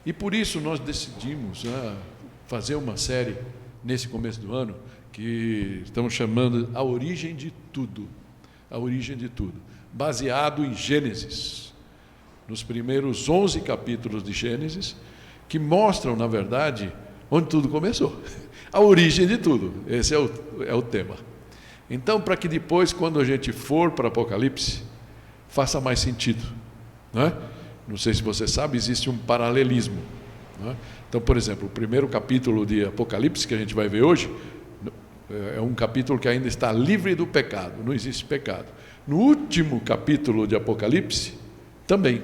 E por isso nós decidimos fazer uma série nesse começo do ano que estamos chamando A Origem de Tudo. A Origem de Tudo, baseado em Gênesis, nos primeiros 11 capítulos de Gênesis, que mostram, na verdade, onde tudo começou. A origem de tudo, esse é o tema. Então, para que depois, quando a gente for para Apocalipse, faça mais sentido, não é? Não sei se você sabe, existe um paralelismo, não é? Então, por exemplo, o primeiro capítulo de Apocalipse, que a gente vai ver hoje, é um capítulo que ainda está livre do pecado, não existe pecado. No último capítulo de Apocalipse, também,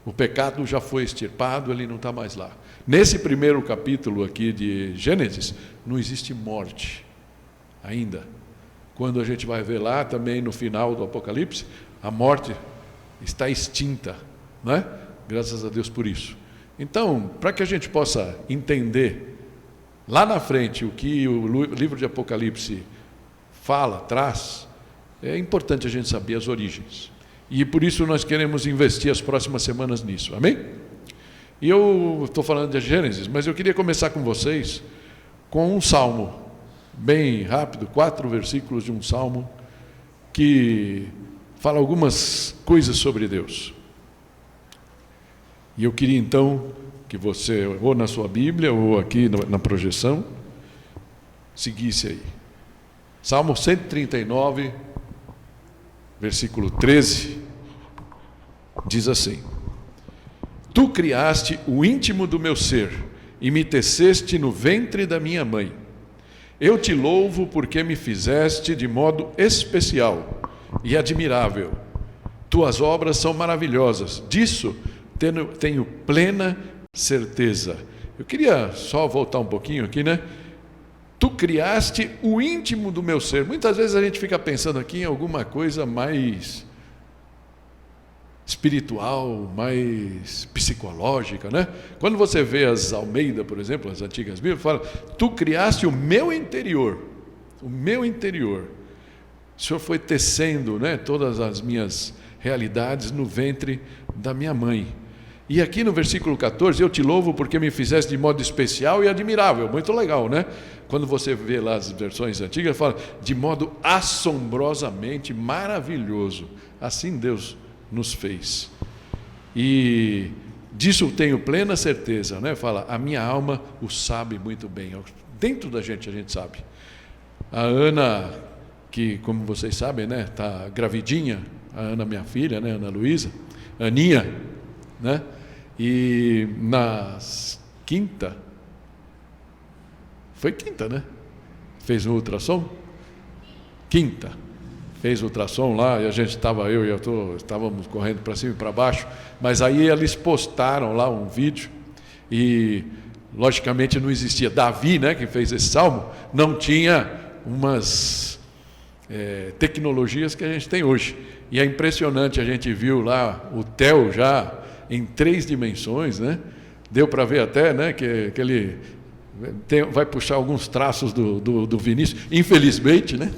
o pecado já foi extirpado, ele não está mais lá. Nesse primeiro capítulo aqui de Gênesis, não existe morte ainda. Quando a gente vai ver lá também no final do Apocalipse, a morte está extinta, não é? Graças a Deus por isso. Então, para que a gente possa entender lá na frente o que o livro de Apocalipse fala, traz, é importante a gente saber as origens. E por isso nós queremos investir as próximas semanas nisso, amém? E eu estou falando de Gênesis, mas eu queria começar com vocês com um salmo, bem rápido, 4 versículos de um salmo, que fala algumas coisas sobre Deus. E eu queria então que você, ou na sua Bíblia, ou aqui na projeção, seguisse aí. Salmo 139, versículo 13, diz assim: Tu criaste o íntimo do meu ser e me teceste no ventre da minha mãe. Eu te louvo porque me fizeste de modo especial e admirável. Tuas obras são maravilhosas, disso tenho plena certeza. Eu queria só voltar um pouquinho aqui, né? Tu criaste o íntimo do meu ser. Muitas vezes a gente fica pensando aqui em alguma coisa mais espiritual, mais psicológica, né? Quando você vê as Almeida, por exemplo, as antigas Bíblias, fala: Tu criaste o meu interior, o meu interior. O Senhor foi tecendo, né, todas as minhas realidades no ventre da minha mãe. E aqui no versículo 14, eu te louvo porque me fizeste de modo especial e admirável. Muito legal, né? Quando você vê lá as versões antigas, fala de modo assombrosamente maravilhoso. Assim Deus nos fez. E disso tenho plena certeza, né? Fala, a minha alma o sabe muito bem. Dentro da gente a gente sabe. A Ana, que como vocês sabem, né, está gravidinha, a Ana, minha filha, né, Ana Luísa, Aninha, né? E na quinta, foi quinta, né? Fez um ultrassom? Quinta. Fez o ultrassom lá, e a gente estava, estávamos correndo para cima e para baixo, mas aí eles postaram lá um vídeo, e logicamente não existia. Davi, né, que fez esse salmo, não tinha umas tecnologias que a gente tem hoje. E é impressionante, a gente viu lá o Theo já em 3 dimensões, né? Deu para ver até, né, que ele vai puxar alguns traços do Vinícius, infelizmente, né?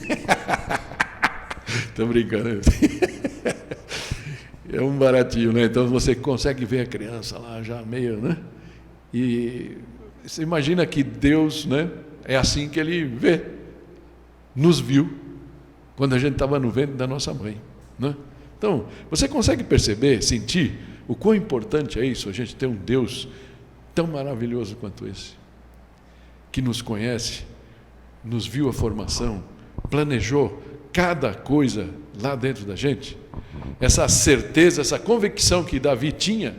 Estou brincando. É um baratinho, né? Então você consegue ver a criança lá já meio, né? E você imagina que Deus, né, é assim que Ele vê, nos viu quando a gente estava no ventre da nossa mãe, né? Então, você consegue perceber, sentir o quão importante é isso, a gente ter um Deus tão maravilhoso quanto esse, que nos conhece, nos viu a formação, planejou cada coisa lá dentro da gente. Essa certeza, essa convicção que Davi tinha,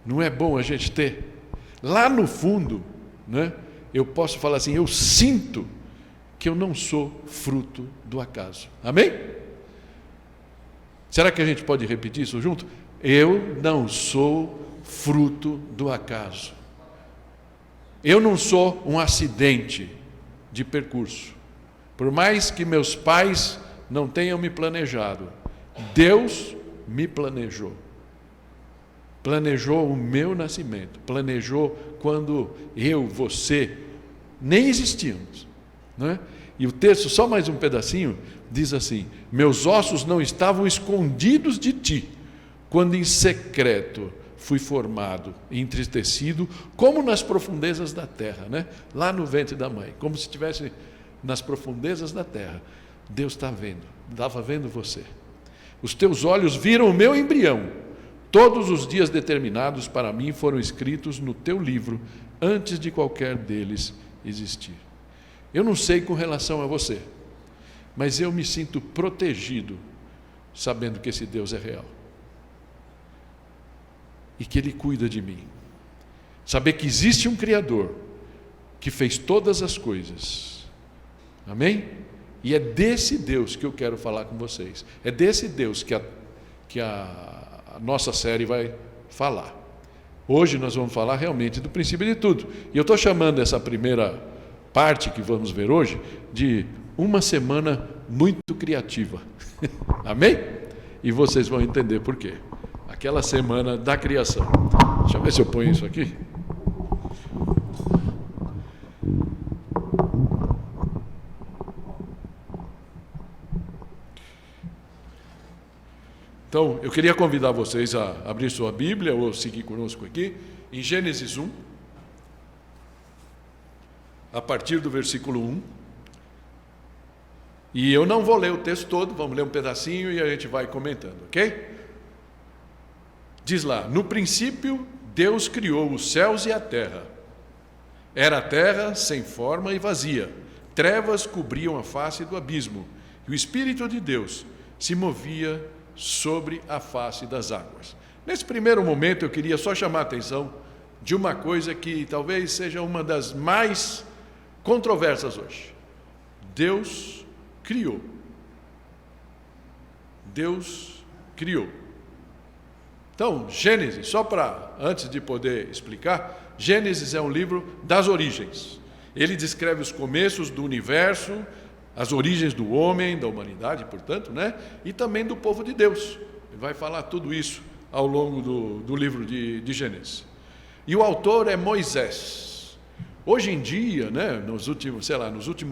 não é bom a gente ter? Lá no fundo, né, eu posso falar assim, eu sinto que eu não sou fruto do acaso. Amém? Será que a gente pode repetir isso junto? Eu não sou fruto do acaso. Eu não sou um acidente de percurso. Por mais que meus pais não tenham me planejado, Deus me planejou. Planejou o meu nascimento. Planejou quando eu, você, nem existíamos, né? E o texto, só mais um pedacinho, diz assim: meus ossos não estavam escondidos de ti, quando em secreto fui formado e entristecido, como nas profundezas da terra, né? Lá no ventre da mãe, como se estivesse nas profundezas da terra. Deus está vendo, estava vendo você. Os teus olhos viram o meu embrião. Todos os dias determinados para mim foram escritos no teu livro, antes de qualquer deles existir. Eu não sei com relação a você, mas eu me sinto protegido, sabendo que esse Deus é real. E que Ele cuida de mim. Saber que existe um Criador, que fez todas as coisas. Amém? E é desse Deus que eu quero falar com vocês. É desse Deus que a nossa série vai falar. Hoje nós vamos falar realmente do princípio de tudo. E eu estou chamando essa primeira parte que vamos ver hoje de uma semana muito criativa. Amém? E vocês vão entender por quê. Aquela semana da criação. Deixa eu ver se eu ponho isso aqui. Então, eu queria convidar vocês a abrir sua Bíblia ou seguir conosco aqui, em Gênesis 1, a partir do versículo 1. E eu não vou ler o texto todo, vamos ler um pedacinho e a gente vai comentando, ok? Diz lá: no princípio, Deus criou os céus e a terra. Era a terra sem forma e vazia. Trevas cobriam a face do abismo, e o Espírito de Deus se movia sobre a face das águas. Nesse primeiro momento eu queria só chamar a atenção de uma coisa que talvez seja uma das mais controversas hoje. Deus criou. Deus criou. Então, Gênesis, só para, antes de poder explicar, Gênesis é um livro das origens. Ele descreve os começos do universo, as origens do homem, da humanidade, portanto, né? E também do povo de Deus. Ele vai falar tudo isso ao longo do livro de Gênesis. E o autor é Moisés. Hoje em dia, né, nos últimos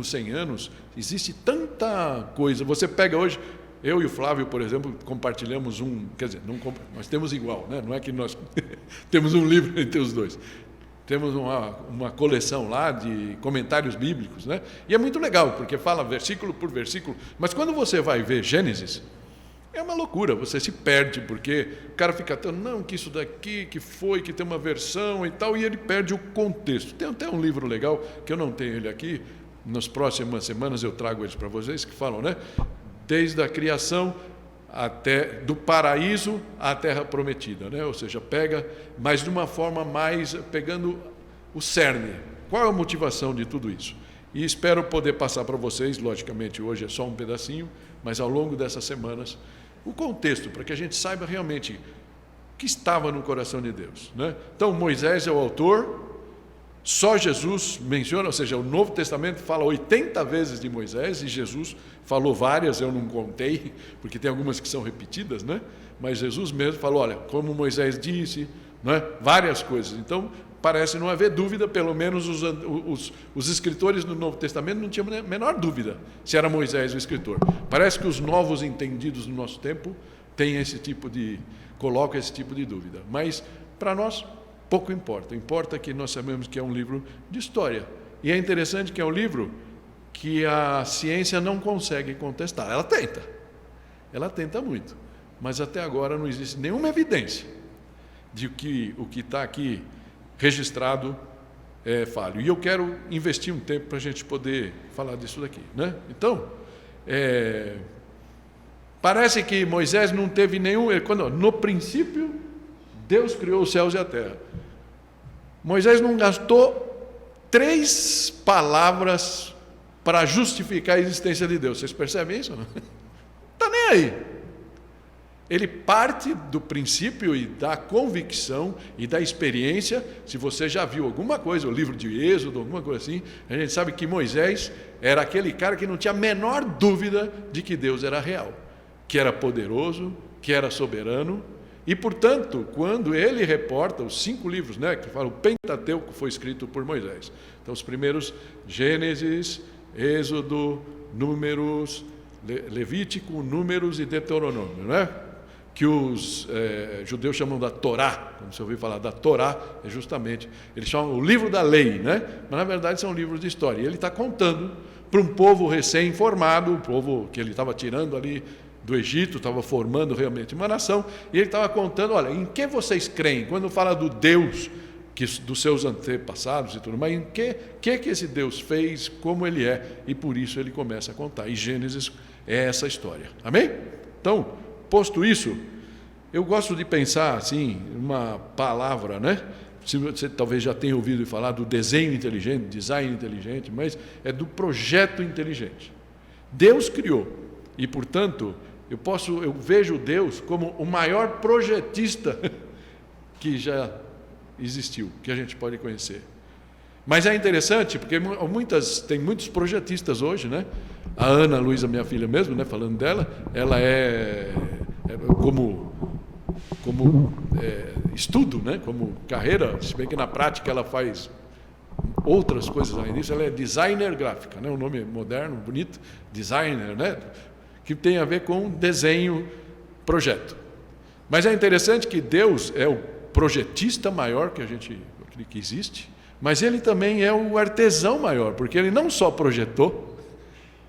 100 anos, existe tanta coisa. Você pega hoje, eu e o Flávio, por exemplo, compartilhamos nós temos igual, né? Não é que nós temos um livro entre os dois. Temos uma coleção lá de comentários bíblicos, né? E é muito legal, porque fala versículo por versículo. Mas quando você vai ver Gênesis, é uma loucura, você se perde, porque o cara fica tão, não, que isso daqui, que tem uma versão e tal, e ele perde o contexto. Tem até um livro legal, que eu não tenho ele aqui, nas próximas semanas eu trago eles para vocês, que falam, né? Desde a criação até do paraíso à terra prometida, né? Ou seja, pega, mas de uma forma mais pegando o cerne. Qual é a motivação de tudo isso? E espero poder passar para vocês, logicamente hoje é só um pedacinho, mas ao longo dessas semanas, o contexto, para que a gente saiba realmente o que estava no coração de Deus, né? Então, Moisés é o autor, só Jesus menciona, ou seja, o Novo Testamento fala 80 vezes de Moisés, e Jesus falou várias, eu não contei, porque tem algumas que são repetidas, né? Mas Jesus mesmo falou, olha, como Moisés disse, né? Várias coisas. Então, parece não haver dúvida, pelo menos os escritores do Novo Testamento não tinham a menor dúvida se era Moisés o escritor. Parece que os novos entendidos no nosso tempo colocam esse tipo de dúvida. Mas, para nós, pouco importa. Importa que nós sabemos que é um livro de história. E é interessante que é um livro que a ciência não consegue contestar. Ela tenta muito, mas até agora não existe nenhuma evidência de que o que está aqui registrado é falho. E eu quero investir um tempo para a gente poder falar disso daqui, né? Então, parece que Moisés não teve nenhum... no princípio, Deus criou os céus e a terra. Moisés não gastou 3 palavras para justificar a existência de Deus. Vocês percebem isso? Não está nem aí. Ele parte do princípio e da convicção e da experiência. Se você já viu alguma coisa, o livro de Êxodo, alguma coisa assim, a gente sabe que Moisés era aquele cara que não tinha a menor dúvida de que Deus era real, que era poderoso, que era soberano. E, portanto, quando ele reporta os 5 livros, né, que falam, o Pentateuco foi escrito por Moisés. Então, os primeiros, Gênesis, Êxodo, Números, Levítico, Números e Deuteronômio, né? que os judeus chamam da Torá, como você ouviu falar da Torá, é justamente, eles chamam o livro da lei, né? Mas na verdade são livros de história. E ele está contando para um povo recém-formado, um povo que ele estava tirando ali do Egito, estava formando realmente uma nação, e ele estava contando, olha, em que vocês creem? Quando fala do Deus dos seus antepassados e tudo mais, em que esse Deus fez, como ele é, e por isso ele começa a contar. E Gênesis é essa história. Amém? Então, posto isso, eu gosto de pensar assim, uma palavra, né? Você talvez já tenha ouvido falar do desenho inteligente, design inteligente, mas é do projeto inteligente. Deus criou, e portanto, eu vejo Deus como o maior projetista que já existiu, que a gente pode conhecer. Mas é interessante, porque tem muitos projetistas hoje, né? A Ana Luísa, minha filha mesmo, né? Falando dela, ela como estudo, né? Como carreira, se bem que na prática ela faz outras coisas além disso, ela é designer gráfica, né? Um nome moderno, bonito, designer, né? Que tem a ver com desenho, projeto. Mas é interessante que Deus é o projetista maior que existe, mas ele também é o artesão maior, porque ele não só projetou,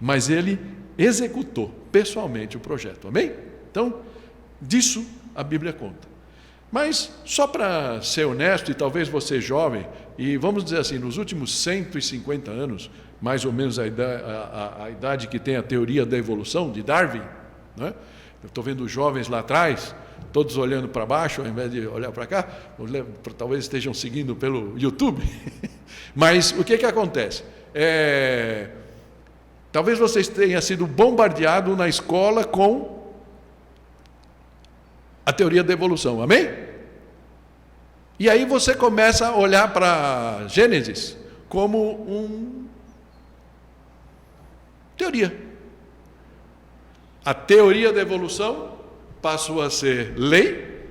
mas ele executou pessoalmente o projeto. Amém? Então, disso a Bíblia conta. Mas, só para ser honesto, e talvez você jovem, e vamos dizer assim, nos últimos 150 anos, mais ou menos a idade que tem a teoria da evolução, de Darwin, né? Eu estou vendo os jovens lá atrás, todos olhando para baixo, ao invés de olhar para cá, talvez estejam seguindo pelo YouTube. Mas o que acontece? Talvez vocês tenham sido bombardeados na escola com a teoria da evolução, amém? E aí você começa a olhar para Gênesis como uma teoria. A teoria da evolução passou a ser lei,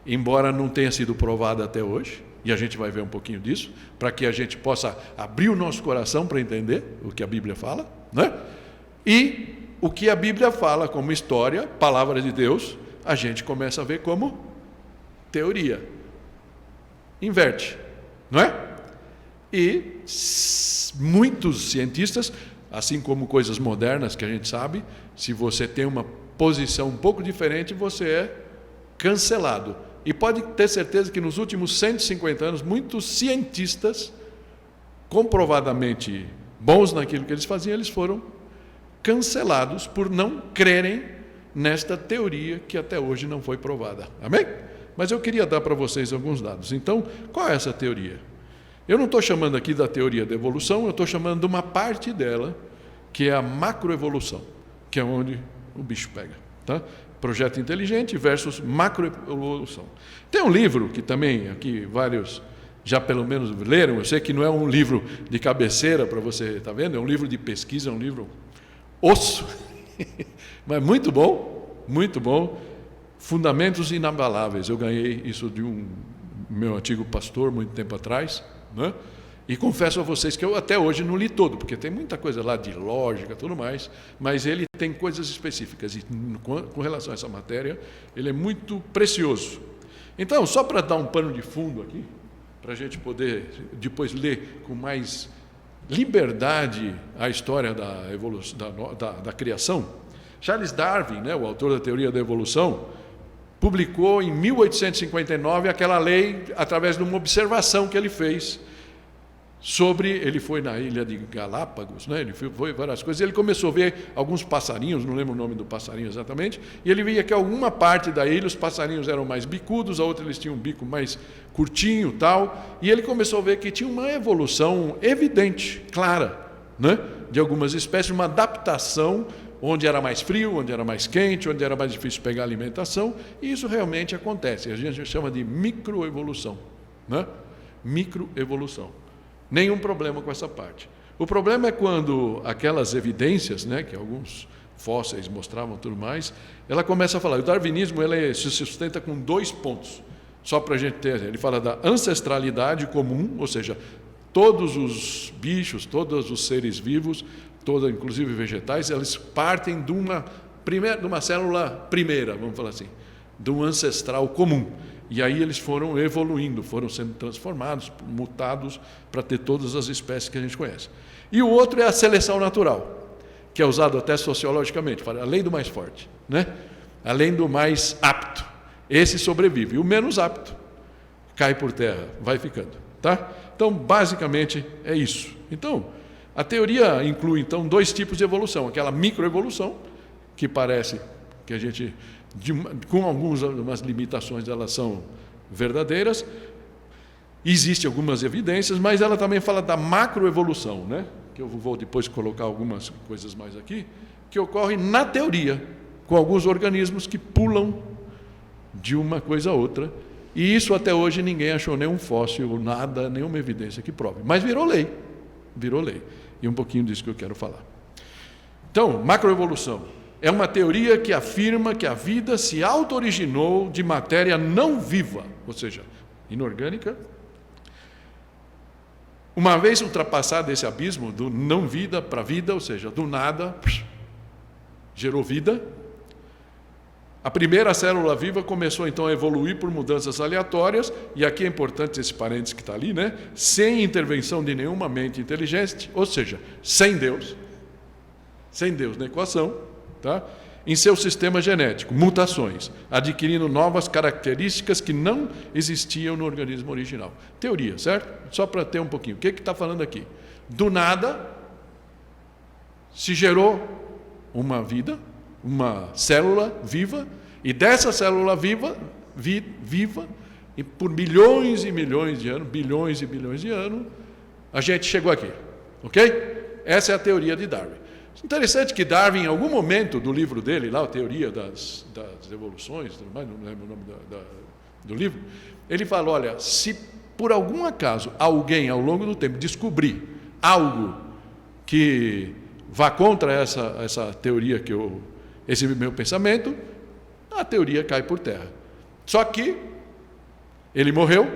embora não tenha sido provada até hoje, e a gente vai ver um pouquinho disso, para que a gente possa abrir o nosso coração para entender o que a Bíblia fala, né? E o que a Bíblia fala como história, palavra de Deus, a gente começa a ver como teoria. Inverte, não é? E muitos cientistas, assim como coisas modernas que a gente sabe, se você tem uma posição um pouco diferente, você é cancelado. E pode ter certeza que nos últimos 150 anos, muitos cientistas, comprovadamente bons naquilo que eles faziam, eles foram cancelados por não crerem nesta teoria que até hoje não foi provada. Amém? Mas eu queria dar para vocês alguns dados. Então, qual é essa teoria? Eu não estou chamando aqui da teoria da evolução, eu estou chamando de uma parte dela, que é a macroevolução, que é onde o bicho pega. Tá? Projeto inteligente versus macroevolução. Tem um livro que também, aqui vários já pelo menos leram, eu sei que não é um livro de cabeceira para você, está vendo? É um livro de pesquisa, é um livro osso, mas muito bom, Fundamentos Inabaláveis. Eu ganhei isso de um meu antigo pastor, muito tempo atrás, né? E confesso a vocês que eu até hoje não li todo, porque tem muita coisa lá de lógica e tudo mais, mas ele tem coisas específicas, e com relação a essa matéria, ele é muito precioso. Então, só para dar um pano de fundo aqui, para a gente poder depois ler com mais liberdade a história da evolução, da criação, Charles Darwin, né, o autor da teoria da evolução, publicou em 1859 aquela lei através de uma observação que ele fez ele foi na ilha de Galápagos, né? Ele foi várias coisas, ele começou a ver alguns passarinhos, não lembro o nome do passarinho exatamente, e ele via que alguma parte da ilha os passarinhos eram mais bicudos, a outra eles tinham um bico mais curtinho, tal, e ele começou a ver que tinha uma evolução evidente, clara, né? De algumas espécies, uma adaptação onde era mais frio, onde era mais quente, onde era mais difícil pegar alimentação, e isso realmente acontece, a gente chama de microevolução, né? Microevolução. Nenhum problema com essa parte. O problema é quando aquelas evidências, né, que alguns fósseis mostravam tudo mais, ela começa a falar. O darwinismo ele se sustenta com 2 pontos, só para a gente ter. Ele fala da ancestralidade comum, ou seja, todos os bichos, todos os seres vivos, inclusive vegetais, eles partem de uma célula primeira, vamos falar assim. do ancestral comum. E aí eles foram evoluindo, foram sendo transformados, mutados, para ter todas as espécies que a gente conhece. E o outro é a seleção natural, que é usado até sociologicamente, para a lei do mais forte, né? A lei do mais apto. Esse sobrevive. E o menos apto cai por terra, vai ficando. Tá? Então, basicamente, é isso. Então, a teoria inclui, então, 2 tipos de evolução. Aquela microevolução, que parece que a gente, com algumas limitações, elas são verdadeiras. Existem algumas evidências, mas ela também fala da macroevolução, né? Que eu vou depois colocar algumas coisas mais aqui, que ocorre na teoria, com alguns organismos que pulam de uma coisa a outra. E isso até hoje ninguém achou nenhum fóssil, nada, nenhuma evidência que prove. Mas virou lei. Virou lei. E um pouquinho disso que eu quero falar. Então, macroevolução é uma teoria que afirma que a vida se auto-originou de matéria não viva, ou seja, inorgânica. Uma vez ultrapassado esse abismo do não vida para vida, ou seja, do nada, gerou vida. A primeira célula viva começou então a evoluir por mudanças aleatórias, e aqui é importante esse parênteses que está ali, né? Sem intervenção de nenhuma mente inteligente, ou seja, sem Deus na equação, tá? Em seu sistema genético, mutações, adquirindo novas características que não existiam no organismo original. Teoria, certo? Só para ter um pouquinho. O que está falando aqui? Do nada se gerou uma vida, uma célula viva, e dessa célula viva, e por milhões e milhões de anos, bilhões e bilhões de anos, a gente chegou aqui. Ok? Essa é a teoria de Darwin. Interessante que Darwin, em algum momento do livro dele, lá, a teoria das evoluções, não lembro o nome do livro, ele fala, olha, se por algum acaso alguém, ao longo do tempo, descobrir algo que vá contra essa teoria, esse meu pensamento, a teoria cai por terra. Só que ele morreu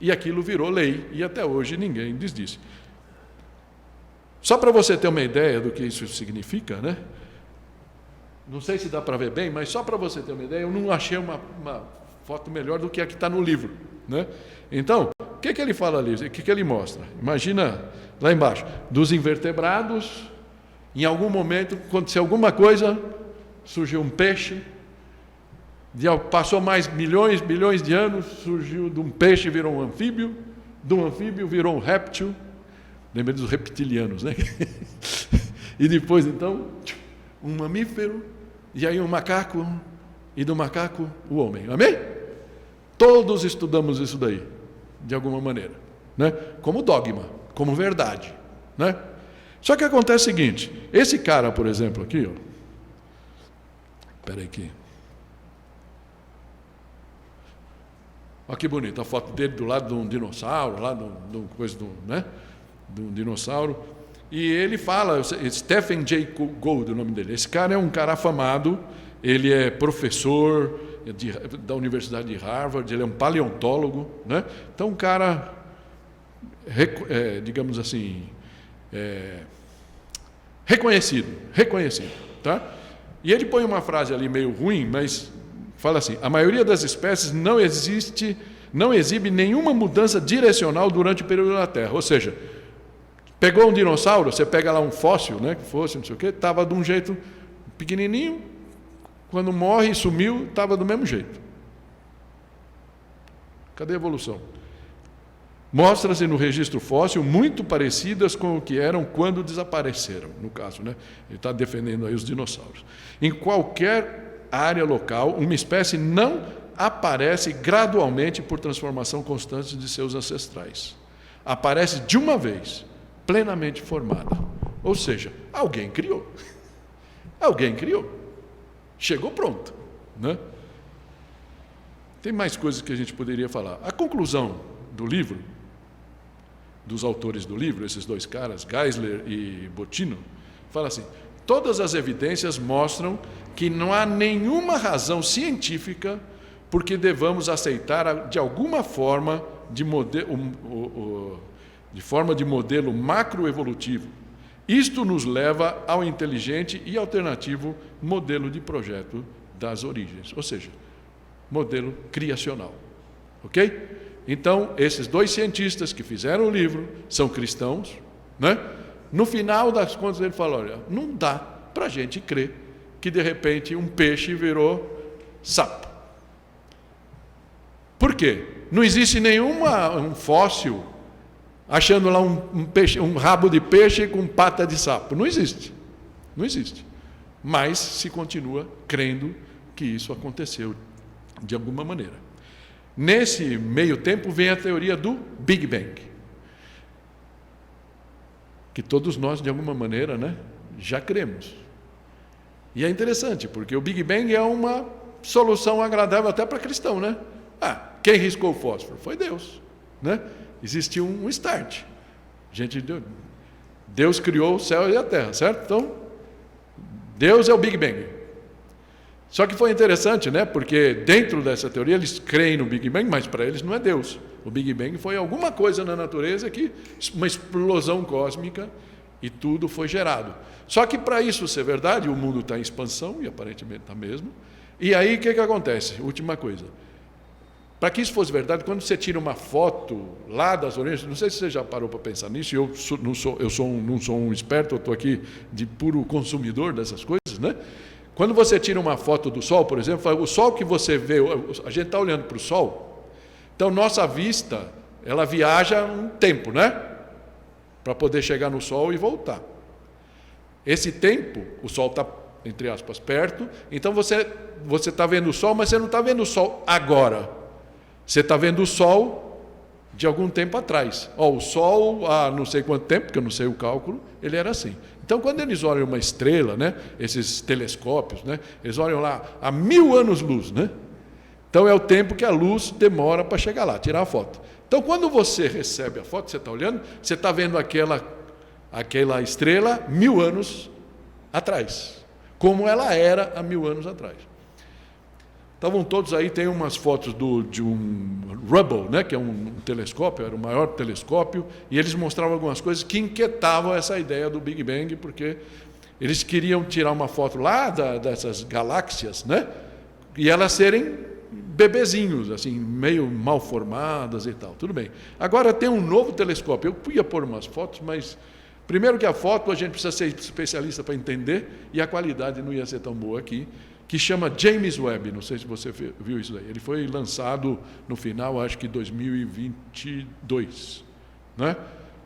e aquilo virou lei, e até hoje ninguém desdisse. Só para você ter uma ideia do que isso significa, né? Não sei se dá para ver bem, mas só para você ter uma ideia, eu não achei uma foto melhor do que a que está no livro, né? Então, o que ele fala ali? O que ele mostra? Imagina lá embaixo, dos invertebrados, em algum momento aconteceu alguma coisa, surgiu um peixe, passou mais milhões de anos, surgiu de um peixe, virou um anfíbio, de um anfíbio virou um réptil. Lembra dos reptilianos, né? E depois, então, um mamífero, e aí um macaco, e do macaco, o homem. Amém? Todos estudamos isso daí, de alguma maneira, né? Como dogma, como verdade, né? Só que acontece o seguinte, esse cara, por exemplo, aqui, ó. Espera aí aqui. Olha que bonito, a foto dele do lado de um dinossauro, lá de um dinossauro, e ele fala, Stephen Jay Gould, o nome dele. Esse cara é um cara afamado, ele é professor da Universidade de Harvard, ele é um paleontólogo, né? Então, um cara, digamos assim, reconhecido, tá? E ele põe uma frase ali meio ruim, mas fala assim, a maioria das espécies não exibe nenhuma mudança direcional durante o período da Terra, ou seja, pegou um dinossauro, você pega lá um fóssil, né, que fosse, não sei o quê, estava de um jeito pequenininho, quando morre e sumiu, estava do mesmo jeito. Cadê a evolução? Mostra-se no registro fóssil muito parecidas com o que eram quando desapareceram, no caso, né? Ele está defendendo aí os dinossauros. Em qualquer área local, uma espécie não aparece gradualmente por transformação constante de seus ancestrais. Aparece de uma vez, plenamente formada. Ou seja, alguém criou. Alguém criou. Chegou pronto, né? Tem mais coisas que a gente poderia falar. A conclusão do livro, dos autores do livro, esses dois caras, Geisler e Bottino, fala assim, todas as evidências mostram que não há nenhuma razão científica porque devamos aceitar de alguma forma de modelo macroevolutivo. Isto nos leva ao inteligente e alternativo modelo de projeto das origens. Ou seja, modelo criacional. Ok? Então, esses dois cientistas que fizeram o livro são cristãos, né? No final das contas, ele fala, olha, não dá para a gente crer que, de repente, um peixe virou sapo. Por quê? Não existe um fóssil achando lá um rabo de peixe com pata de sapo. Não existe. Não existe. Mas se continua crendo que isso aconteceu de alguma maneira. Nesse meio tempo vem a teoria do Big Bang, que todos nós, de alguma maneira, né, já cremos. E é interessante, porque o Big Bang é uma solução agradável até para cristão, né? Quem riscou o fósforo? Foi Deus, né? Existiu um start. Deus criou o céu e a terra, certo? Então, Deus é o Big Bang. Só que foi interessante, né? Porque dentro dessa teoria eles creem no Big Bang, mas para eles não é Deus. O Big Bang foi alguma coisa na natureza que, uma explosão cósmica, e tudo foi gerado. Só que para isso ser verdade, o mundo está em expansão, e aparentemente está mesmo. E aí o que acontece? Última coisa. Para que isso fosse verdade, quando você tira uma foto lá das origens, não sei se você já parou para pensar nisso, eu não sou um esperto, eu estou aqui de puro consumidor dessas coisas, né? Quando você tira uma foto do Sol, por exemplo, o Sol que você vê, a gente está olhando para o Sol, então nossa vista, ela viaja um tempo, né? Para poder chegar no Sol e voltar. Esse tempo, o Sol está, entre aspas, perto, então você está vendo o Sol, mas você não está vendo o Sol agora. Você está vendo o Sol de algum tempo atrás. O Sol, há não sei quanto tempo, porque eu não sei o cálculo, ele era assim. Então, quando eles olham uma estrela, né, esses telescópios, né, eles olham lá a 1000 anos-luz, né? Então, é o tempo que a luz demora para chegar lá, tirar a foto. Então, quando você recebe a foto, você está olhando, você está vendo aquela estrela 1000 anos atrás, como ela era há 1000 anos atrás. Estavam todos aí, tem umas fotos de um Hubble, né, que é um telescópio, era o maior telescópio, e eles mostravam algumas coisas que inquietavam essa ideia do Big Bang, porque eles queriam tirar uma foto lá dessas galáxias, né, e elas serem bebezinhos, assim, meio mal formadas e tal. Tudo bem. Agora tem um novo telescópio. Eu ia pôr umas fotos, mas primeiro que a foto a gente precisa ser especialista para entender, e a qualidade não ia ser tão boa aqui, que chama James Webb, não sei se você viu isso daí. Ele foi lançado no final, acho que 2022, né?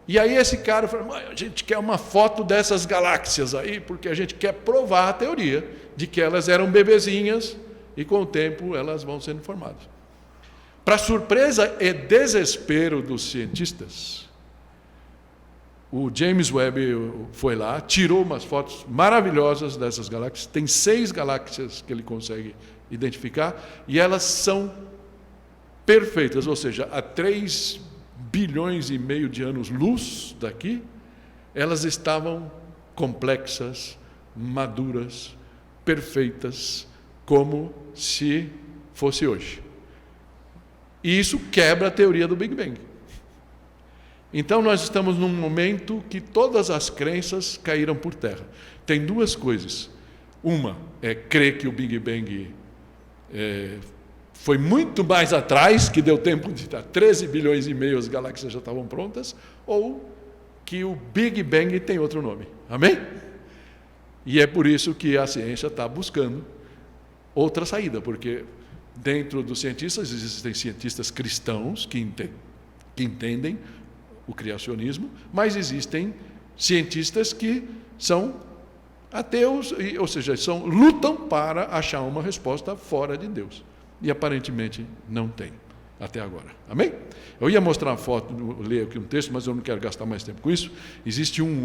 E aí esse cara falou, a gente quer uma foto dessas galáxias aí, porque a gente quer provar a teoria de que elas eram bebezinhas e com o tempo elas vão sendo formadas. Para surpresa e desespero dos cientistas, o James Webb foi lá, tirou umas fotos maravilhosas dessas galáxias. Tem 6 galáxias que ele consegue identificar e elas são perfeitas, ou seja, a 3 bilhões e meio de anos-luz daqui, elas estavam complexas, maduras, perfeitas, como se fosse hoje. E isso quebra a teoria do Big Bang. Então, nós estamos num momento que todas as crenças caíram por terra. Tem 2 coisas. Uma é crer que o Big Bang foi muito mais atrás, que deu tempo de dar 13 bilhões e meio, as galáxias já estavam prontas, ou que o Big Bang tem outro nome. Amém? E é por isso que a ciência está buscando outra saída, porque dentro dos cientistas existem cientistas cristãos que entendem o criacionismo, mas existem cientistas que são ateus, ou seja, lutam para achar uma resposta fora de Deus. E aparentemente não tem, até agora. Amém? Eu ia mostrar uma foto, ler aqui um texto, mas eu não quero gastar mais tempo com isso. Existe um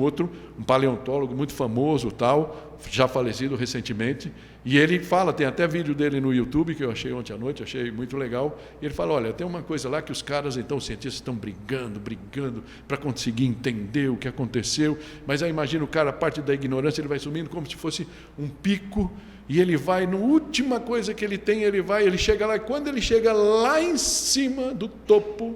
paleontólogo muito famoso, tal, já falecido recentemente, e ele fala, tem até vídeo dele no YouTube, que eu achei ontem à noite, achei muito legal, e ele fala, olha, tem uma coisa lá que os caras, então, os cientistas estão brigando, para conseguir entender o que aconteceu, mas aí imagina o cara, a parte da ignorância, ele vai sumindo como se fosse um pico, e ele vai, na última coisa que ele tem, ele chega lá, e quando ele chega lá em cima do topo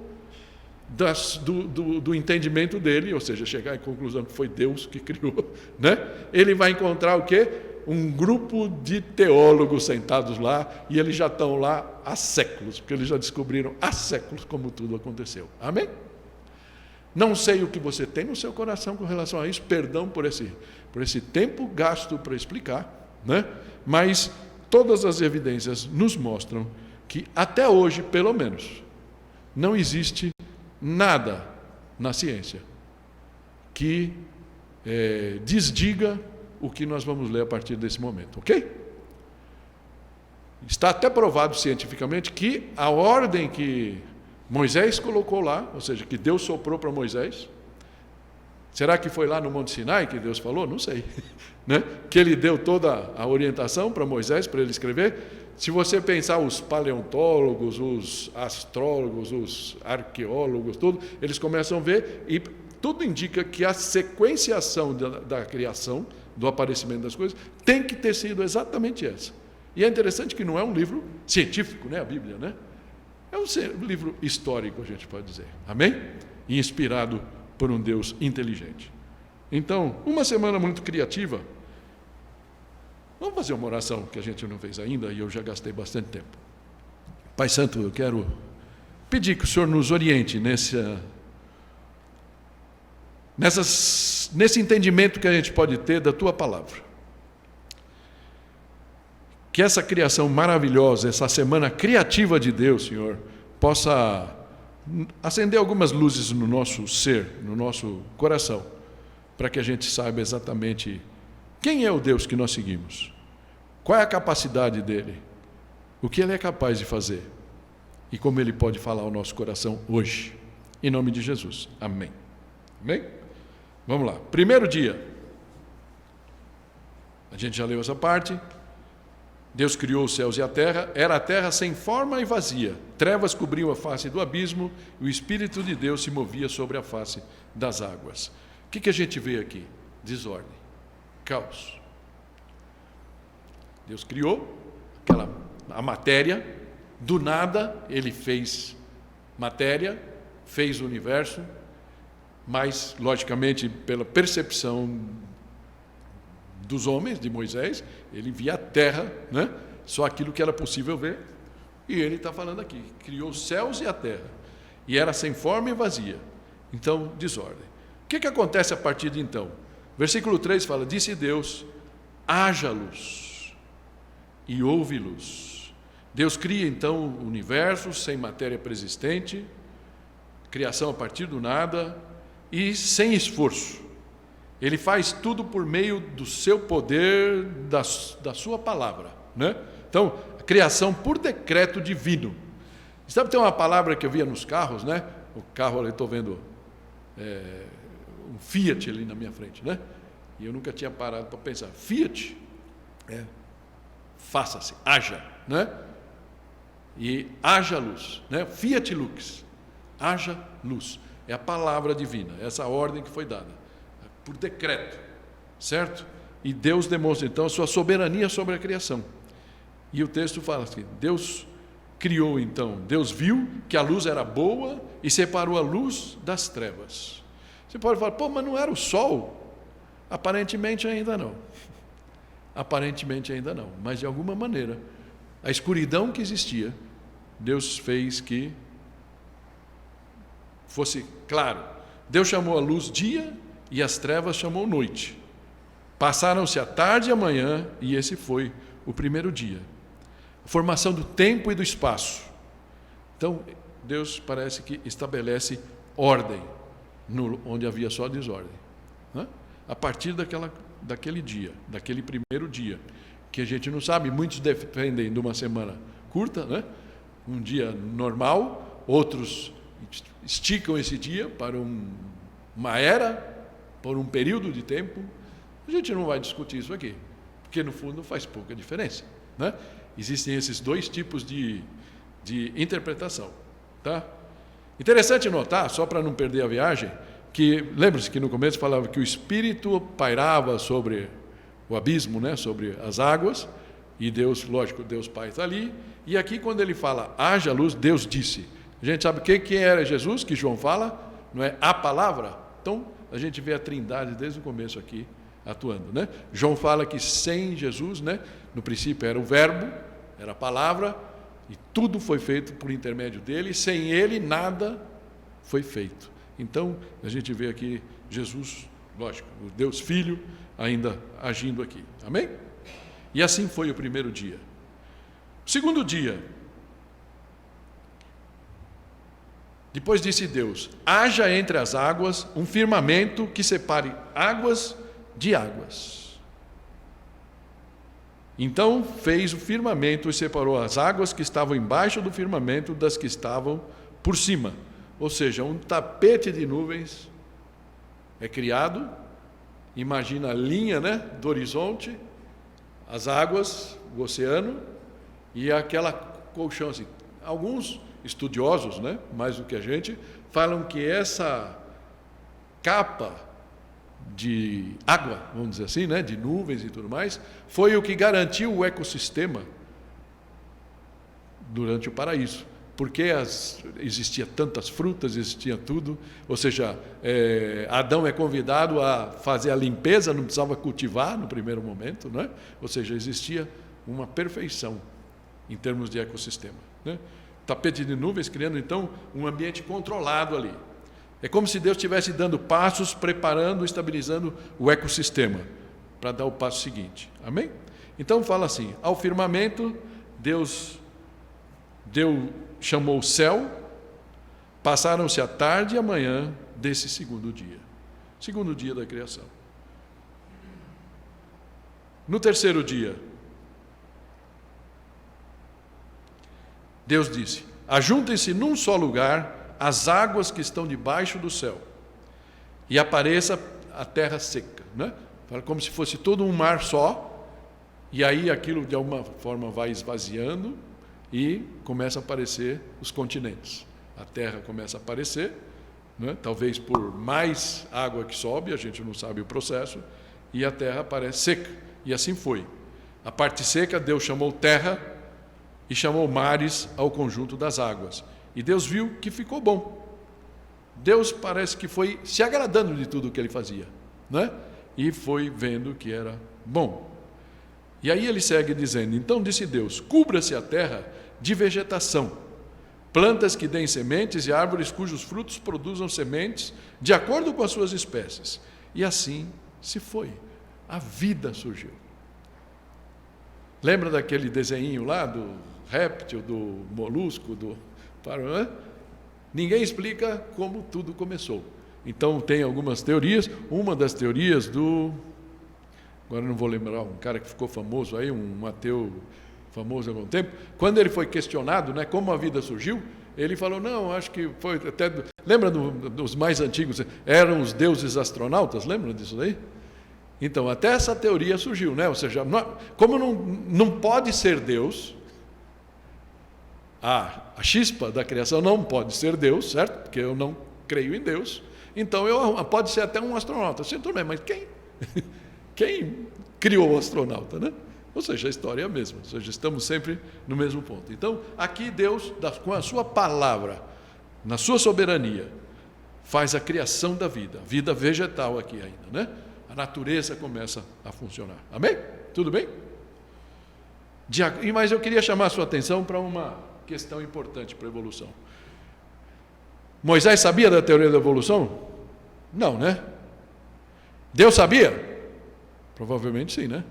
do entendimento dele, ou seja, chegar à conclusão que foi Deus que criou, né? Ele vai encontrar o quê? um grupo de teólogos sentados lá, e eles já estão lá há séculos, porque eles já descobriram há séculos como tudo aconteceu. Amém? Não sei o que você tem no seu coração com relação a isso, perdão por esse tempo gasto para explicar, né? Mas todas as evidências nos mostram que até hoje, pelo menos, não existe nada na ciência que desdiga o que nós vamos ler a partir desse momento, ok? Está até provado cientificamente que a ordem que Moisés colocou lá, ou seja, que Deus soprou para Moisés, será que foi lá no Monte Sinai que Deus falou? Não sei, né? Que ele deu toda a orientação para Moisés, para ele escrever. Se você pensar os paleontólogos, os astrólogos, os arqueólogos, tudo, eles começam a ver, e tudo indica que a sequenciação da criação, do aparecimento das coisas, tem que ter sido exatamente essa. E é interessante que não é um livro científico, né, a Bíblia, né? É um livro histórico, a gente pode dizer. Amém? E inspirado por um Deus inteligente. Então, uma semana muito criativa. Vamos fazer uma oração que a gente não fez ainda e eu já gastei bastante tempo. Pai Santo, eu quero pedir que o Senhor nos oriente nesse entendimento que a gente pode ter da Tua Palavra. Que essa criação maravilhosa, essa semana criativa de Deus, Senhor, possa acender algumas luzes no nosso ser, no nosso coração, para que a gente saiba exatamente quem é o Deus que nós seguimos, qual é a capacidade dele, o que ele é capaz de fazer e como ele pode falar ao nosso coração hoje. Em nome de Jesus. Amém. Amém? Vamos lá. Primeiro dia. A gente já leu essa parte. Deus criou os céus e a terra, era a terra sem forma e vazia. Trevas cobriam a face do abismo e o Espírito de Deus se movia sobre a face das águas. O que a gente vê aqui? Desordem, caos. Deus criou a matéria, do nada ele fez matéria, fez o universo, mas, logicamente, pela percepção dos homens, de Moisés, ele via a terra, né? Só aquilo que era possível ver, e ele está falando aqui, criou os céus e a terra, e era sem forma e vazia, então desordem. O que acontece a partir de então? Versículo 3 fala, disse Deus, haja luz, e houve luz. Deus cria então o universo sem matéria preexistente, criação a partir do nada, e sem esforço. Ele faz tudo por meio do seu poder, da sua palavra, né? Então, a criação por decreto divino. Sabe, tem uma palavra que eu via nos carros, né? O carro ali, estou vendo um Fiat ali na minha frente, né? E eu nunca tinha parado para pensar. Fiat, faça-se, haja, né? E haja luz, né? Fiat lux, haja luz. É a palavra divina, essa ordem que foi dada. Por decreto, certo? E Deus demonstra então a sua soberania sobre a criação. E o texto fala assim, Deus criou então, Deus viu que a luz era boa e separou a luz das trevas. Você pode falar, mas não era o sol? Aparentemente ainda não. Aparentemente ainda não, mas de alguma maneira, a escuridão que existia, Deus fez que fosse claro. Deus chamou a luz dia e as trevas chamou noite. Passaram-se a tarde e a manhã, e esse foi o primeiro dia. A formação do tempo e do espaço. Então, Deus parece que estabelece ordem, onde havia só desordem. Né? A partir daquele dia, daquele primeiro dia, que a gente não sabe, muitos defendem de uma semana curta, né? Um dia normal, outros esticam esse dia para uma era, por um período de tempo. A gente não vai discutir isso aqui, porque no fundo faz pouca diferença, né? Existem esses dois tipos de interpretação, tá? Interessante notar, só para não perder a viagem, que lembra-se que no começo falava que o Espírito pairava sobre o abismo, né? Sobre as águas, e Deus, lógico, Deus Pai está ali, e aqui quando ele fala haja luz, Deus disse. A gente sabe quem era Jesus, que João fala, não é a palavra? Então, a gente vê a Trindade desde o começo aqui, atuando, né? João fala que sem Jesus, né, no princípio era o verbo, era a palavra, e tudo foi feito por intermédio dele, e sem ele nada foi feito. Então, a gente vê aqui Jesus, lógico, o Deus Filho, ainda agindo aqui. Amém? E assim foi o primeiro dia. O segundo dia, depois disse Deus: haja entre as águas um firmamento que separe águas de águas. Então fez o firmamento e separou as águas que estavam embaixo do firmamento das que estavam por cima. Ou seja, um tapete de nuvens é criado. Imagina a linha, né, do horizonte, as águas, o oceano, e aquela colchão assim. Alguns estudiosos, né, mais do que a gente, falam que essa capa de água, vamos dizer assim, né, de nuvens e tudo mais, foi o que garantiu o ecossistema durante o paraíso, porque existia tantas frutas, existia tudo, ou seja, Adão é convidado a fazer a limpeza, não precisava cultivar no primeiro momento, né? Ou seja, existia uma perfeição em termos de ecossistema, né? Tapete de nuvens criando então um ambiente controlado ali. É como se Deus estivesse dando passos, preparando, estabilizando o ecossistema para dar o passo seguinte. Amém? Então fala assim: ao firmamento Deus chamou o céu, passaram-se a tarde e a manhã desse segundo dia da criação. No terceiro dia, Deus disse: ajuntem-se num só lugar as águas que estão debaixo do céu, e apareça a terra seca, né? Fala como se fosse todo um mar só, e aí aquilo de alguma forma vai esvaziando e começa a aparecer os continentes. A terra começa a aparecer, né? Talvez por mais água que sobe, a gente não sabe o processo, e a terra aparece seca, e assim foi. A parte seca Deus chamou terra e chamou mares ao conjunto das águas. E Deus viu que ficou bom. Deus parece que foi se agradando de tudo que ele fazia, né? E foi vendo que era bom. E aí ele segue dizendo: então disse Deus: cubra-se a terra de vegetação, plantas que deem sementes e árvores cujos frutos produzam sementes de acordo com as suas espécies. E assim se foi. A vida surgiu. Lembra daquele desenho lá do réptil, do molusco, Ninguém explica como tudo começou. Então tem algumas teorias. Uma das teorias agora não vou lembrar, um cara que ficou famoso aí, um ateu famoso há algum tempo, quando ele foi questionado, né, como a vida surgiu, ele falou: não, acho que foi até... Lembra dos mais antigos? Eram os deuses astronautas, lembram disso daí? Então, até essa teoria surgiu, né? Ou seja, como não pode ser Deus, a chispa da criação não pode ser Deus, certo? Porque eu não creio em Deus. Então, pode ser até um astronauta. Sim, tudo bem, mas quem criou o astronauta, né? Ou seja, a história é a mesma. Ou seja, estamos sempre no mesmo ponto. Então, aqui Deus, com a sua palavra, na sua soberania, faz a criação da vida vegetal aqui ainda, né? A natureza começa a funcionar. Amém? Tudo bem? Mas eu queria chamar a sua atenção para uma questão importante para a evolução. Moisés sabia da teoria da evolução? Não, né? Deus sabia? Provavelmente sim, né?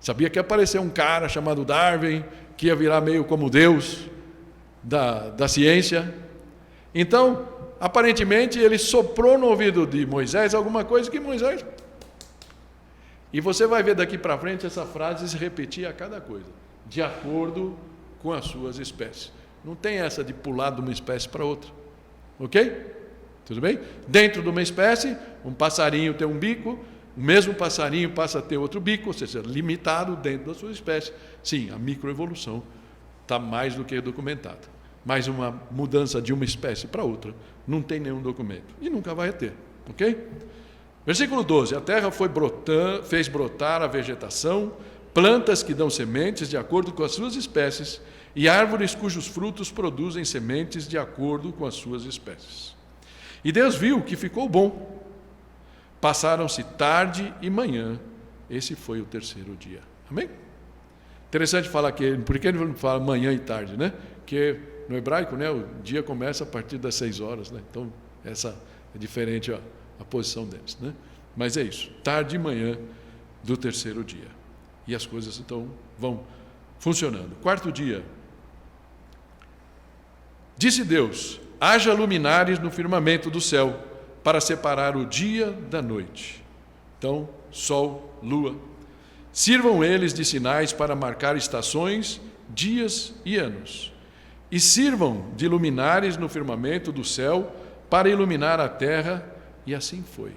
Sabia que ia aparecer um cara chamado Darwin, que ia virar meio como Deus da ciência. Então, aparentemente, ele soprou no ouvido de Moisés alguma coisa que Moisés... E você vai ver daqui para frente essa frase se repetir a cada coisa, de acordo com as suas espécies. Não tem essa de pular de uma espécie para outra. Ok? Tudo bem? Dentro de uma espécie, um passarinho tem um bico, o mesmo passarinho passa a ter outro bico, ou seja, limitado dentro da sua espécie. Sim, a microevolução está mais do que documentada. Mas uma mudança de uma espécie para outra não tem nenhum documento. E nunca vai ter. Ok? Versículo 12, a terra fez brotar a vegetação, plantas que dão sementes de acordo com as suas espécies, e árvores cujos frutos produzem sementes de acordo com as suas espécies. E Deus viu que ficou bom. Passaram-se tarde e manhã, esse foi o terceiro dia. Amém? Interessante falar que, por que ele não fala manhã e tarde, né? Porque no hebraico, né, o dia começa a partir das 6 horas, né? Então, essa é diferente a posição deles, né? Mas é isso, tarde e manhã do terceiro dia. E as coisas então vão funcionando. Quarto dia. Disse Deus: haja luminares no firmamento do céu, para separar o dia da noite. Então, sol, lua. Sirvam eles de sinais para marcar estações, dias e anos. E sirvam de luminares no firmamento do céu, para iluminar a terra, e assim foi.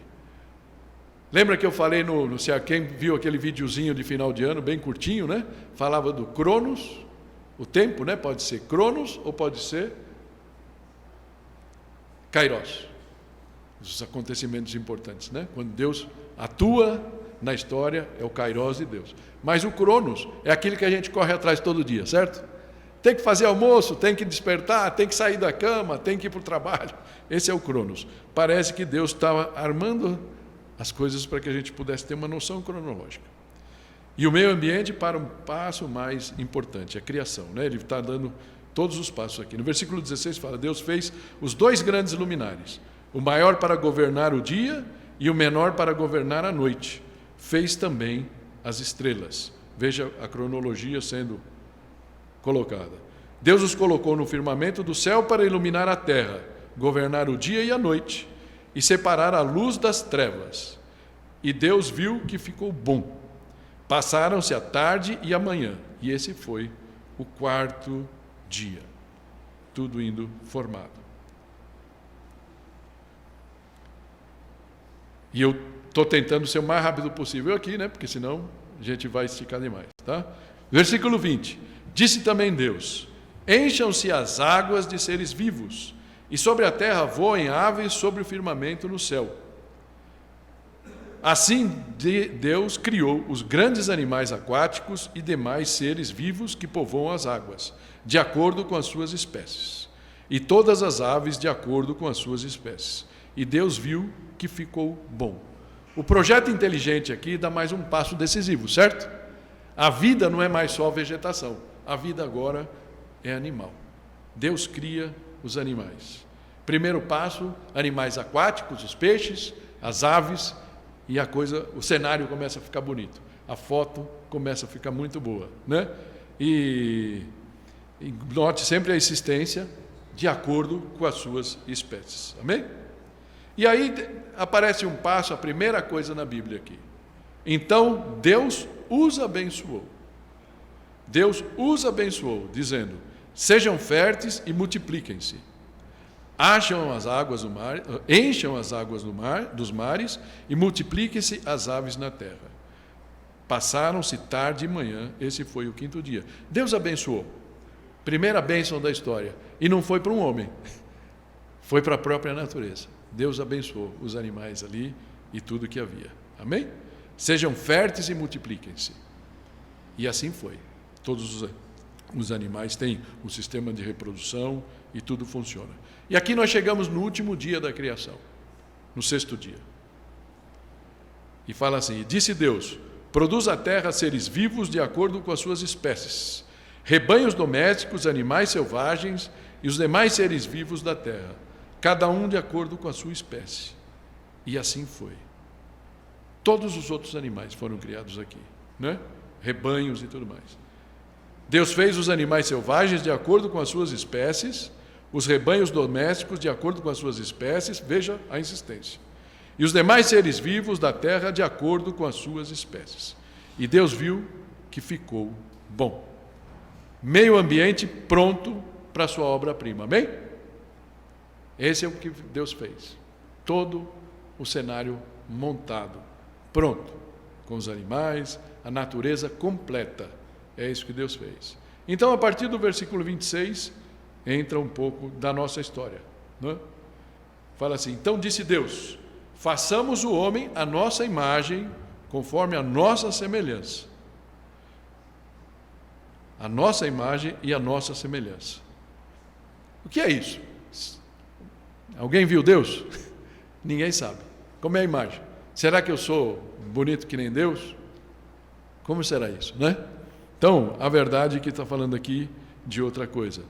Lembra que eu falei quem viu aquele videozinho de final de ano, bem curtinho, né? Falava do Cronos, o tempo, né? Pode ser Cronos ou pode ser Kairos. Os acontecimentos importantes, né? Quando Deus atua na história, é o Kairos de Deus. Mas o Cronos é aquele que a gente corre atrás todo dia, certo? Tem que fazer almoço, tem que despertar, tem que sair da cama, tem que ir para o trabalho. Esse é o Cronos. Parece que Deus estava armando as coisas para que a gente pudesse ter uma noção cronológica. E o meio ambiente para um passo mais importante, a criação, né? Ele está dando todos os passos aqui. No versículo 16 fala: Deus fez os 2 grandes luminares, o maior para governar o dia e o menor para governar a noite. Fez também as estrelas. Veja a cronologia sendo colocada. Deus os colocou no firmamento do céu para iluminar a terra, governar o dia e a noite, e separar a luz das trevas. E Deus viu que ficou bom. Passaram-se a tarde e a manhã, e esse foi o quarto dia. Tudo indo formado. E eu estou tentando ser o mais rápido possível aqui, né? Porque senão a gente vai esticar demais, tá? Versículo 20. Disse também Deus: encham-se as águas de seres vivos, e sobre a terra voem aves sobre o firmamento no céu. Assim Deus criou os grandes animais aquáticos e demais seres vivos que povoam as águas, de acordo com as suas espécies, e todas as aves de acordo com as suas espécies. E Deus viu que ficou bom. O projeto inteligente aqui dá mais um passo decisivo, certo? A vida não é mais só vegetação, a vida agora é animal. Deus cria os animais. Primeiro passo, animais aquáticos, os peixes, as aves, e o cenário começa a ficar bonito. A foto começa a ficar muito boa, né? E note sempre a existência de acordo com as suas espécies. Amém? E aí aparece um passo, a primeira coisa na Bíblia aqui. Então Deus os abençoou. Deus os abençoou, dizendo: sejam férteis e multipliquem-se. Encham as águas dos mares e multipliquem-se as aves na terra. Passaram-se tarde e manhã, esse foi o quinto dia. Deus abençoou. Primeira bênção da história. E não foi para um homem, foi para a própria natureza. Deus abençoou os animais ali e tudo que havia. Amém? Sejam férteis e multipliquem-se. E assim foi. Todos os animais têm um sistema de reprodução e tudo funciona. E aqui nós chegamos no último dia da criação, no sexto dia. E fala assim: e disse Deus: produz a terra seres vivos de acordo com as suas espécies, rebanhos domésticos, animais selvagens e os demais seres vivos da terra, cada um de acordo com a sua espécie. E assim foi. Todos os outros animais foram criados aqui, né? Rebanhos e tudo mais. Deus fez os animais selvagens de acordo com as suas espécies, os rebanhos domésticos de acordo com as suas espécies, veja a insistência, e os demais seres vivos da terra de acordo com as suas espécies. E Deus viu que ficou bom. Meio ambiente pronto para a sua obra-prima, amém? Esse é o que Deus fez. Todo o cenário montado, pronto, com os animais, a natureza completa. É isso que Deus fez. Então, a partir do versículo 26, entra um pouco da nossa história, né? Fala assim: então disse Deus: façamos o homem à nossa imagem, conforme a nossa semelhança. A nossa imagem e a nossa semelhança. O que é isso? Alguém viu Deus? Ninguém sabe. Como é a imagem? Será que eu sou bonito que nem Deus? Como será isso, né? Então, a verdade é que está falando aqui de outra coisa.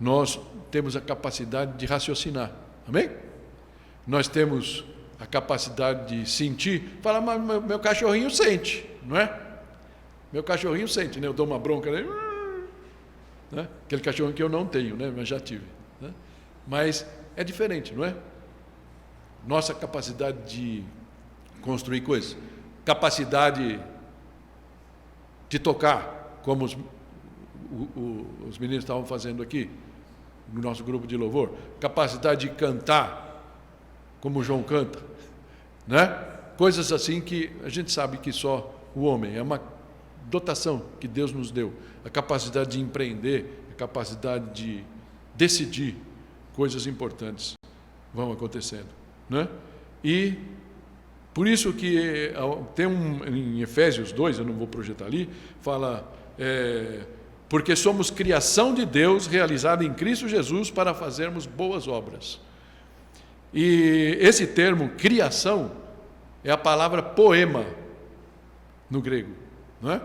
Nós temos a capacidade de raciocinar, amém? Nós temos a capacidade de sentir, falar, mas meu cachorrinho sente, não é? Meu cachorrinho sente, né? Eu dou uma bronca, né? Aquele cachorro que eu não tenho, né? Mas já tive, né? Mas é diferente, não é? Nossa capacidade de construir coisas, capacidade de tocar, como os meninos estavam fazendo aqui, no nosso grupo de louvor, capacidade de cantar, como o João canta, né? Coisas assim que a gente sabe que só o homem, é uma dotação que Deus nos deu, a capacidade de empreender, a capacidade de decidir, coisas importantes vão acontecendo, né? E por isso que tem em Efésios 2, eu não vou projetar ali, fala, porque somos criação de Deus, realizada em Cristo Jesus, para fazermos boas obras. E esse termo, criação, é a palavra poema, no grego, não é?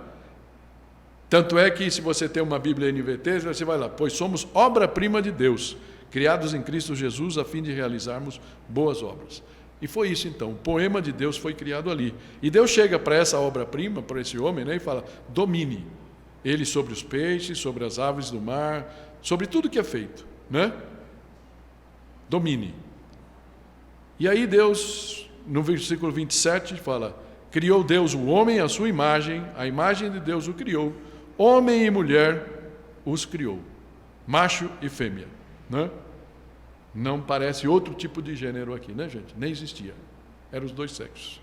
Tanto é que se você tem uma Bíblia NVT, você vai lá, pois somos obra-prima de Deus, criados em Cristo Jesus, a fim de realizarmos boas obras. E foi isso então, o poema de Deus foi criado ali. E Deus chega para essa obra-prima, para esse homem, né, e fala, domine ele sobre os peixes, sobre as aves do mar, sobre tudo que é feito, né? Domine. E aí Deus, no versículo 27, fala, criou Deus o homem à sua imagem, a imagem de Deus o criou, homem e mulher os criou, macho e fêmea, né? Não parece outro tipo de gênero aqui, né, gente? Nem existia. Eram os dois sexos.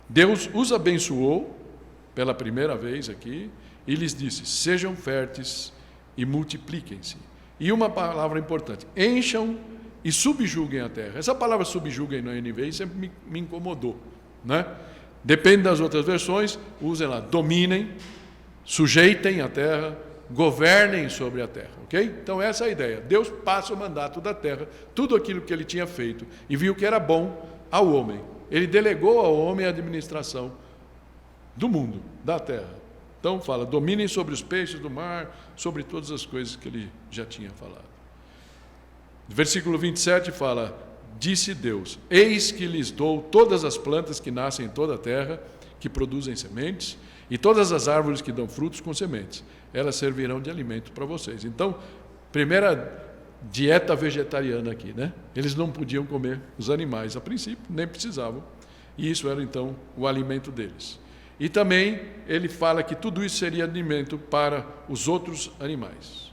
Deus os abençoou pela primeira vez aqui e lhes disse, sejam férteis e multipliquem-se. E uma palavra importante, encham e subjuguem a terra. Essa palavra subjuguem na NVI sempre me incomodou, né? Depende das outras versões, usem lá, dominem, sujeitem a terra, governem sobre a terra, ok? Então essa é a ideia. Deus passa o mandato da terra, tudo aquilo que ele tinha feito e viu que era bom ao homem. Ele delegou ao homem a administração do mundo, da terra. Então fala, dominem sobre os peixes do mar, sobre todas as coisas que ele já tinha falado. Versículo 27 fala, disse Deus, eis que lhes dou todas as plantas que nascem em toda a terra, que produzem sementes, e todas as árvores que dão frutos com sementes, elas servirão de alimento para vocês. Então, primeira dieta vegetariana aqui, né? Eles não podiam comer os animais a princípio, nem precisavam, e isso era então o alimento deles. E também ele fala que tudo isso seria alimento para os outros animais.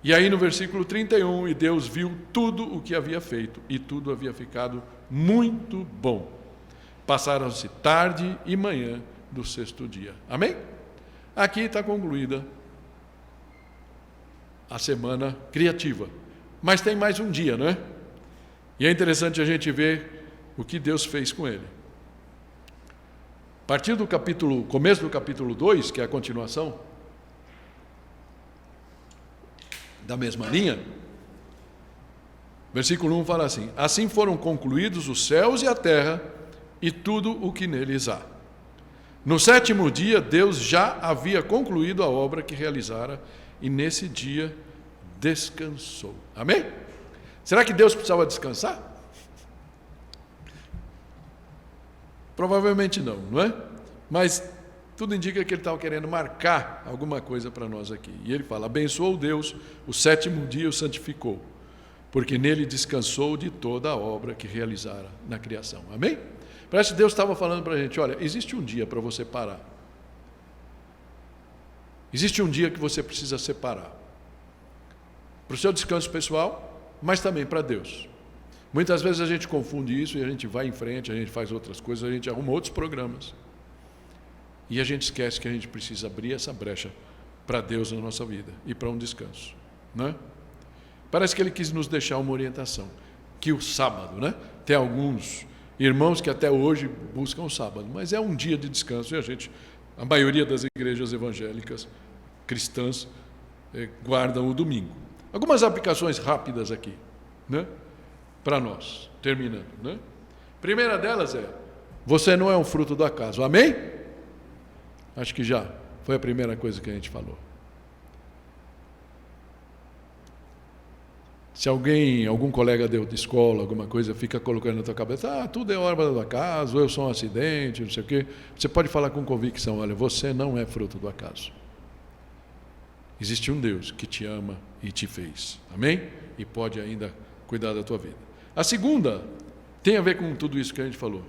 E aí no versículo 31, e Deus viu tudo o que havia feito, e tudo havia ficado muito bom. Passaram-se tarde e manhã do sexto dia. Amém? Aqui está concluída a semana criativa. Mas tem mais um dia, não é? E é interessante a gente ver o que Deus fez com ele. A partir do começo do capítulo 2, que é a continuação da mesma linha, versículo 1 fala assim, assim foram concluídos os céus e a terra e tudo o que neles há. No sétimo dia, Deus já havia concluído a obra que realizara e nesse dia descansou. Amém? Será que Deus precisava descansar? Provavelmente não, não é? Mas tudo indica que ele estava querendo marcar alguma coisa para nós aqui. E ele fala, abençoou Deus, o sétimo dia o santificou, porque nele descansou de toda a obra que realizara na criação. Amém? Parece que Deus estava falando para a gente, olha, existe um dia para você parar. Existe um dia que você precisa separar. Para o seu descanso pessoal, mas também para Deus. Muitas vezes a gente confunde isso e a gente vai em frente, a gente faz outras coisas, a gente arruma outros programas. E a gente esquece que a gente precisa abrir essa brecha para Deus na nossa vida e para um descanso, né? Parece que ele quis nos deixar uma orientação, que o sábado, né? Tem alguns irmãos que até hoje buscam o sábado, mas é um dia de descanso e a maioria das igrejas evangélicas cristãs guardam o domingo. Algumas aplicações rápidas aqui, né? Para nós, terminando, né? Primeira delas é, você não é um fruto do acaso, amém? Acho que já foi a primeira coisa que a gente falou. Se algum colega de escola, alguma coisa, fica colocando na tua cabeça, tudo é obra do acaso, ou eu sou um acidente, não sei o quê, você pode falar com convicção, olha, você não é fruto do acaso. Existe um Deus que te ama e te fez. Amém? E pode ainda cuidar da tua vida. A segunda tem a ver com tudo isso que a gente falou.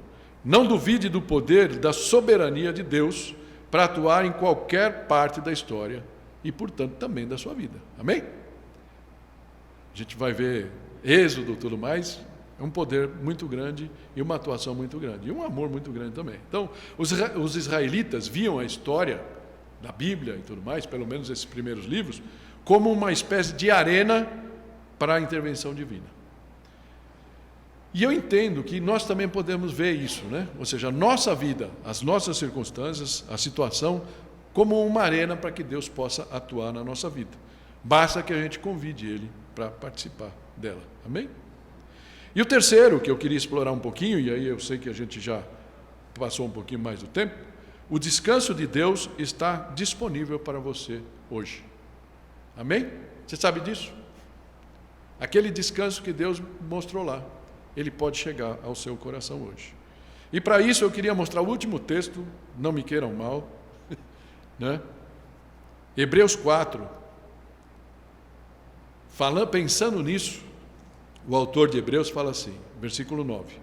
Não duvide do poder, da soberania de Deus para atuar em qualquer parte da história e, portanto, também da sua vida. Amém? A gente vai ver Êxodo e tudo mais, é um poder muito grande e uma atuação muito grande, e um amor muito grande também. Então, os israelitas viam a história da Bíblia e tudo mais, pelo menos esses primeiros livros, como uma espécie de arena para a intervenção divina. E eu entendo que nós também podemos ver isso, né? Ou seja, a nossa vida, as nossas circunstâncias, a situação, como uma arena para que Deus possa atuar na nossa vida. Basta que a gente convide Ele para participar dela. Amém? E o terceiro, que eu queria explorar um pouquinho, e aí eu sei que a gente já passou um pouquinho mais do tempo, o descanso de Deus está disponível para você hoje. Amém? Você sabe disso? Aquele descanso que Deus mostrou lá, ele pode chegar ao seu coração hoje. E para isso eu queria mostrar o último texto, não me queiram mal, né? Hebreus 4. Pensando nisso, o autor de Hebreus fala assim, versículo 9: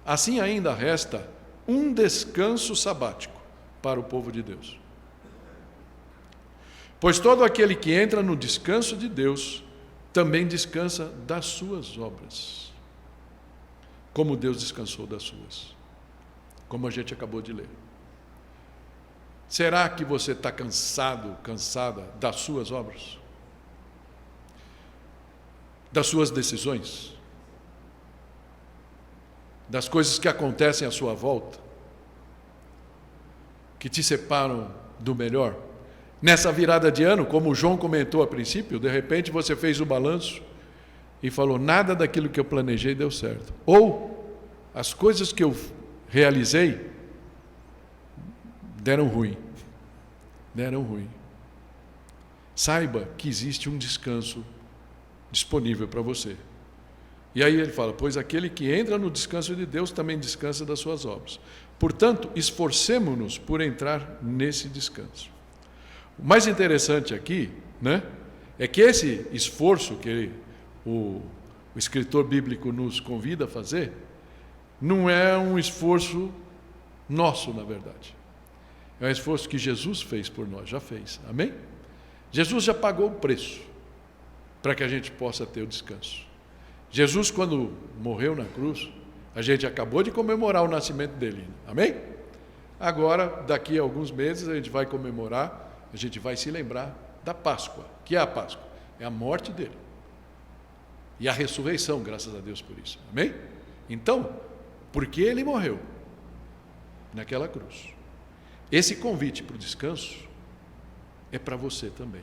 assim ainda resta um descanso sabático para o povo de Deus. Pois todo aquele que entra no descanso de Deus também descansa das suas obras, como Deus descansou das suas, como a gente acabou de ler. Será que você está cansado, cansada das suas obras? Das suas decisões? Das coisas que acontecem à sua volta? Que te separam do melhor? Nessa virada de ano, como o João comentou a princípio, de repente você fez o balanço e falou, nada daquilo que eu planejei deu certo. Ou as coisas que eu realizei deram ruim. Deram ruim. Saiba que existe um descanso disponível para você. E aí ele fala, pois aquele que entra no descanso de Deus também descansa das suas obras. Portanto, esforcemo-nos por entrar nesse descanso. O mais interessante aqui, né, é que esse esforço que o escritor bíblico nos convida a fazer, não é um esforço nosso, na verdade. É um esforço que Jesus fez por nós, já fez. Amém? Jesus já pagou o preço para que a gente possa ter o descanso. Jesus, quando morreu na cruz, a gente acabou de comemorar o nascimento dele. Amém? Agora, daqui a alguns meses, a gente vai comemorar, a gente vai se lembrar da Páscoa. Que é a Páscoa? É a morte dele. E a ressurreição, graças a Deus por isso. Amém? Então, porque ele morreu naquela cruz, esse convite para o descanso é para você também.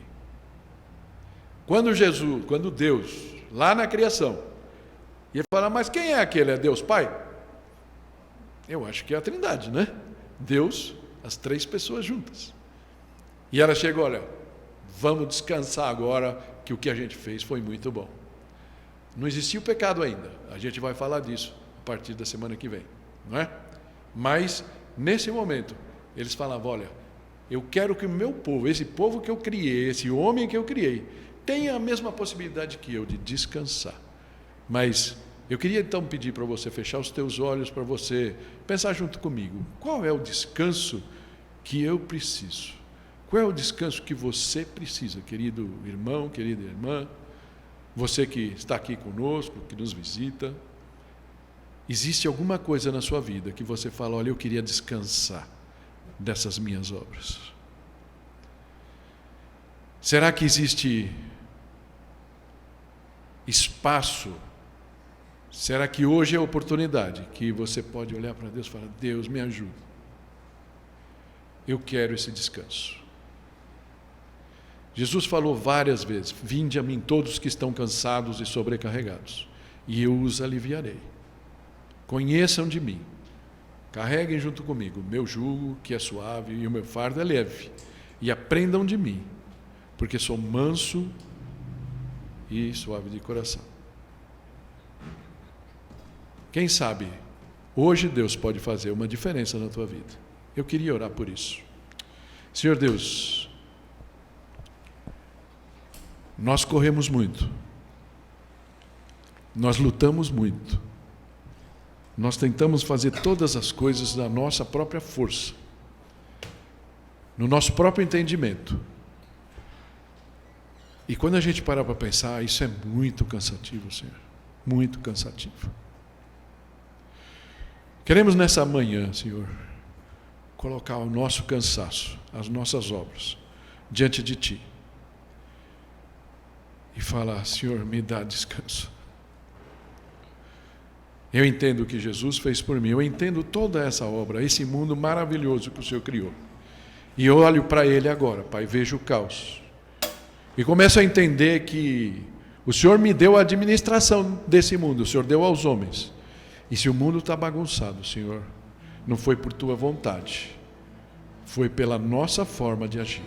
Quando Deus, lá na criação, ia falar, mas quem é aquele? É Deus Pai? Eu acho que é a Trindade, né? Deus, as três pessoas juntas. E ela chegou, olha, vamos descansar agora, que o que a gente fez foi muito bom. Não existia o pecado ainda, a gente vai falar disso a partir da semana que vem, não é? Mas, nesse momento, eles falavam, olha, eu quero que o meu povo, esse povo que eu criei, esse homem que eu criei, tenha a mesma possibilidade que eu de descansar. Mas eu queria então pedir para você fechar os teus olhos, para você pensar junto comigo, qual é o descanso que eu preciso? Qual é o descanso que você precisa, querido irmão, querida irmã, você que está aqui conosco, que nos visita? Existe alguma coisa na sua vida que você fala, olha, eu queria descansar dessas minhas obras? Será que existe espaço? Será que hoje é a oportunidade que você pode olhar para Deus e falar, Deus, me ajuda. Eu quero esse descanso. Jesus falou várias vezes, vinde a mim todos que estão cansados e sobrecarregados, e eu os aliviarei. Conheçam de mim, Carreguem junto comigo o meu jugo, que é suave, e o meu fardo é leve. E aprendam de mim, porque sou manso e suave de coração. Quem sabe, hoje Deus pode fazer uma diferença na tua vida. Eu queria orar por isso. Senhor Deus, nós corremos muito, nós lutamos muito, nós tentamos fazer todas as coisas da nossa própria força, no nosso próprio entendimento. E quando a gente parar para pensar, isso é muito cansativo, Senhor, muito cansativo. Queremos nessa manhã, Senhor, colocar o nosso cansaço, as nossas obras, diante de Ti. E falar, Senhor, me dá descanso. Eu entendo o que Jesus fez por mim, eu entendo toda essa obra, esse mundo maravilhoso que o Senhor criou. E eu olho para Ele agora, Pai, vejo o caos. E começo a entender que o Senhor me deu a administração desse mundo, o Senhor deu aos homens. E se o mundo está bagunçado, Senhor, não foi por Tua vontade, foi pela nossa forma de agir.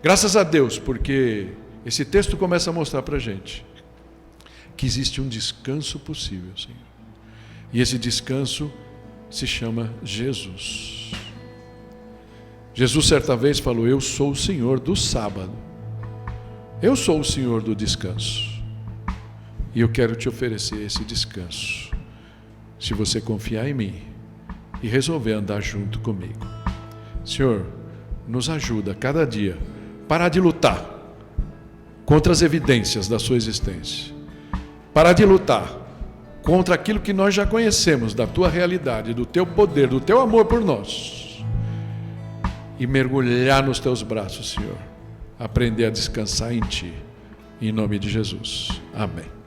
Graças a Deus, porque esse texto começa a mostrar para a gente que existe um descanso possível, Senhor. E esse descanso se chama Jesus. Jesus certa vez falou, eu sou o Senhor do sábado. Eu sou o Senhor do descanso. E eu quero te oferecer esse descanso, se você confiar em mim e resolver andar junto comigo. Senhor, nos ajuda cada dia a parar de lutar contra as evidências da sua existência. Parar de lutar contra aquilo que nós já conhecemos da tua realidade, do teu poder, do teu amor por nós. E mergulhar nos teus braços, Senhor. Aprender a descansar em Ti. Em nome de Jesus. Amém.